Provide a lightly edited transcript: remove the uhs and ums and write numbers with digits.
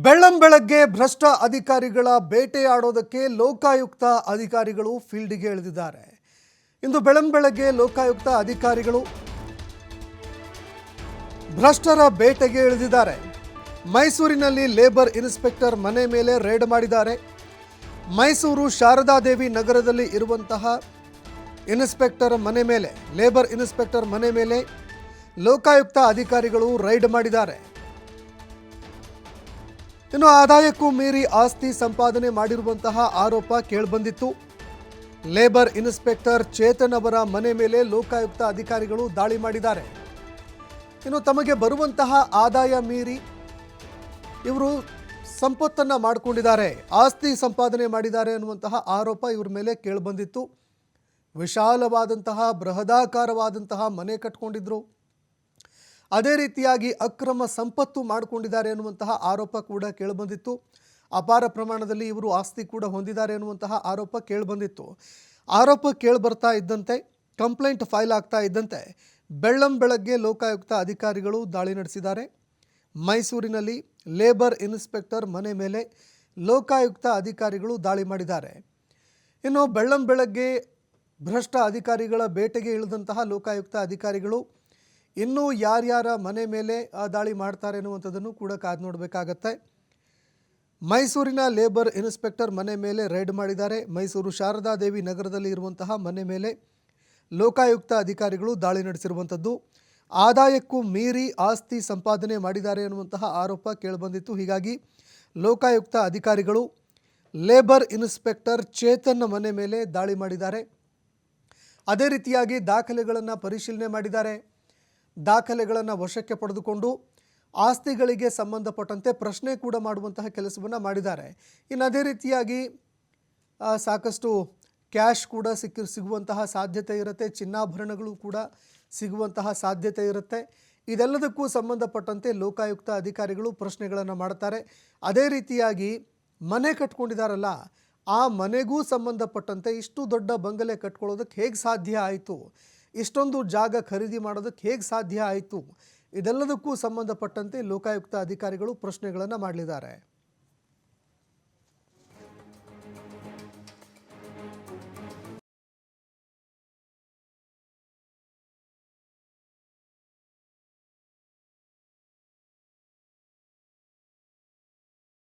ಬೆಳ್ಳಂಬೆಳಗ್ಗೆ ಭ್ರಷ್ಟ ಅಧಿಕಾರಿಗಳ ಬೇಟೆಯಾಡೋದಕ್ಕೆ ಲೋಕಾಯುಕ್ತ ಅಧಿಕಾರಿಗಳು ಫೀಲ್ಡ್ಗೆ ಇಳಿದಿದ್ದಾರೆ. ಇಂದು ಬೆಳ್ಳಂಬೆಳಗ್ಗೆ ಲೋಕಾಯುಕ್ತ ಅಧಿಕಾರಿಗಳು ಭ್ರಷ್ಟರ ಬೇಟೆಗೆ ಇಳಿದಿದ್ದಾರೆ. ಮೈಸೂರಿನಲ್ಲಿ ಲೇಬರ್ ಇನ್ಸ್ಪೆಕ್ಟರ್ ಮನೆ ಮೇಲೆ ರೇಡ್ ಮಾಡಿದ್ದಾರೆ. ಮೈಸೂರು ಶಾರದಾದೇವಿ ನಗರದಲ್ಲಿ ಇರುವಂತಹ ಇನ್ಸ್ಪೆಕ್ಟರ್ ಮನೆ ಮೇಲೆ, ಲೇಬರ್ ಇನ್ಸ್ಪೆಕ್ಟರ್ ಮನೆ ಮೇಲೆ ಲೋಕಾಯುಕ್ತ ಅಧಿಕಾರಿಗಳು ರೈಡ್ ಮಾಡಿದ್ದಾರೆ. ಇನ್ನು ಆದಾಯಕ್ಕೂ ಮೀರಿ ಆಸ್ತಿ ಸಂಪಾದನೆ ಮಾಡಿರುವಂತಹ ಆರೋಪ ಕೇಳಿಬಂದಿತ್ತು. ಲೇಬರ್ ಇನ್ಸ್ಪೆಕ್ಟರ್ ಚೇತನ್ ಅವರ ಮನೆ ಮೇಲೆ ಲೋಕಾಯುಕ್ತ ಅಧಿಕಾರಿಗಳು ದಾಳಿ ಮಾಡಿದ್ದಾರೆ. ಇನ್ನು ತಮಗೆ ಬರುವಂತಹ ಆದಾಯ ಮೀರಿ ಇವರು ಸಂಪತ್ತನ್ನು ಮಾಡಿಕೊಂಡಿದ್ದಾರೆ, ಆಸ್ತಿ ಸಂಪಾದನೆ ಮಾಡಿದ್ದಾರೆ ಅನ್ನುವಂತಹ ಆರೋಪ ಇವ್ರ ಮೇಲೆ ಕೇಳಿಬಂದಿತ್ತು. ವಿಶಾಲವಾದಂತಹ ಬೃಹದಾಕಾರವಾದಂತಹ ಮನೆ ಕಟ್ಕೊಂಡಿದ್ರು, ಅದೇ ರೀತಿಯಾಗಿ ಅಕ್ರಮ ಸಂಪತ್ತು ಮಾಡಿಕೊಂಡಿದ್ದಾರೆ ಅನ್ನುವಂತಹ ಆರೋಪ ಕೂಡ ಕೇಳಿಬಂದಿತ್ತು. ಅಪಾರ ಪ್ರಮಾಣದಲ್ಲಿ ಇವರು ಆಸ್ತಿ ಕೂಡ ಹೊಂದಿದ್ದಾರೆ ಅನ್ನುವಂತಹ ಆರೋಪ ಕೇಳಿಬಂದಿತ್ತು. ಆರೋಪ ಕೇಳಿಬರ್ತಾ ಇದ್ದಂತೆ, ಕಂಪ್ಲೇಂಟ್ ಫೈಲ್ ಆಗ್ತಾ ಇದ್ದಂತೆ ಬೆಳ್ಳಂಬೆಳಗ್ಗೆ ಲೋಕಾಯುಕ್ತ ಅಧಿಕಾರಿಗಳು ದಾಳಿ ನಡೆಸಿದ್ದಾರೆ. ಮೈಸೂರಿನಲ್ಲಿ ಲೇಬರ್ ಇನ್ಸ್ಪೆಕ್ಟರ್ ಮನೆ ಮೇಲೆ ಲೋಕಾಯುಕ್ತ ಅಧಿಕಾರಿಗಳು ದಾಳಿ ಮಾಡಿದ್ದಾರೆ. ಇನ್ನು ಬೆಳ್ಳಂಬೆಳಗ್ಗೆ ಭ್ರಷ್ಟ ಅಧಿಕಾರಿಗಳ ಬೇಟೆಗೆ ಇಳಿದಂತಹ ಲೋಕಾಯುಕ್ತ ಅಧಿಕಾರಿಗಳು ಇನ್ನೂ ಯಾರ್ಯಾರ ಮನೆ ಮೇಲೆ ದಾಳಿ ಮಾಡ್ತಾರೆ ಅನ್ನುವಂಥದ್ದನ್ನು ಕೂಡ ಕಾದು ನೋಡಬೇಕಾಗತ್ತೆ. ಮೈಸೂರಿನ ಲೇಬರ್ ಇನ್ಸ್ಪೆಕ್ಟರ್ ಮನೆ ಮೇಲೆ ರೈಡ್ ಮಾಡಿದ್ದಾರೆ. ಮೈಸೂರು ಶಾರದಾದೇವಿ ನಗರದಲ್ಲಿ ಇರುವಂತಹ ಮನೆ ಮೇಲೆ ಲೋಕಾಯುಕ್ತ ಅಧಿಕಾರಿಗಳು ದಾಳಿ ನಡೆಸಿರುವಂಥದ್ದು. ಆದಾಯಕ್ಕೂ ಮೀರಿ ಆಸ್ತಿ ಸಂಪಾದನೆ ಮಾಡಿದ್ದಾರೆ ಅನ್ನುವಂತಹ ಆರೋಪ ಕೇಳಿಬಂದಿತ್ತು. ಹೀಗಾಗಿ ಲೋಕಾಯುಕ್ತ ಅಧಿಕಾರಿಗಳು ಲೇಬರ್ ಇನ್ಸ್ಪೆಕ್ಟರ್ ಚೇತನ್ ಮನೆ ಮೇಲೆ ದಾಳಿ ಮಾಡಿದ್ದಾರೆ. ಅದೇ ರೀತಿಯಾಗಿ ದಾಖಲೆಗಳನ್ನು ಪರಿಶೀಲನೆ ಮಾಡಿದ್ದಾರೆ. ದಾಖಲೆಗಳನ್ನು ವಶಕ್ಕೆ ಪಡೆದುಕೊಂಡು ಆಸ್ತಿಗಳಿಗೆ ಸಂಬಂಧಪಟ್ಟಂತೆ ಪ್ರಶ್ನೆ ಕೂಡ ಮಾಡುವಂತಹ ಕೆಲಸವನ್ನು ಮಾಡಿದ್ದಾರೆ. ಇನ್ನು ಅದೇ ರೀತಿಯಾಗಿ ಸಾಕಷ್ಟು ಕ್ಯಾಶ್ ಕೂಡ ಸಿಗುವಂತಹ ಸಾಧ್ಯತೆ ಇರುತ್ತೆ, ಚಿನ್ನಾಭರಣಗಳು ಕೂಡ ಸಿಗುವಂತಹ ಸಾಧ್ಯತೆ ಇರುತ್ತೆ. ಇದೆಲ್ಲದಕ್ಕೂ ಸಂಬಂಧಪಟ್ಟಂತೆ ಲೋಕಾಯುಕ್ತ ಅಧಿಕಾರಿಗಳು ಪ್ರಶ್ನೆಗಳನ್ನು ಮಾಡ್ತಾರೆ. ಅದೇ ರೀತಿಯಾಗಿ ಮನೆ ಕಟ್ಕೊಂಡಿದ್ದಾರಲ್ಲ, ಆ ಮನೆಗೂ ಸಂಬಂಧಪಟ್ಟಂತೆ ಇಷ್ಟು ದೊಡ್ಡ ಬಂಗಲೆ ಕಟ್ಕೊಳ್ಳೋದಕ್ಕೆ ಹೇಗೆ ಸಾಧ್ಯ ಆಯಿತು, ಇಷ್ಟೊಂದು ಜಾಗ ಖರೀದಿ ಮಾಡೋದಕ್ಕೆ ಹೇಗೆ ಸಾಧ್ಯ ಆಯಿತು, ಇದೆಲ್ಲದಕ್ಕೂ ಸಂಬಂಧಪಟ್ಟಂತೆ ಲೋಕಾಯುಕ್ತ ಅಧಿಕಾರಿಗಳು ಪ್ರಶ್ನೆಗಳನ್ನು ಮಾಡಲಿದ್ದಾರೆ.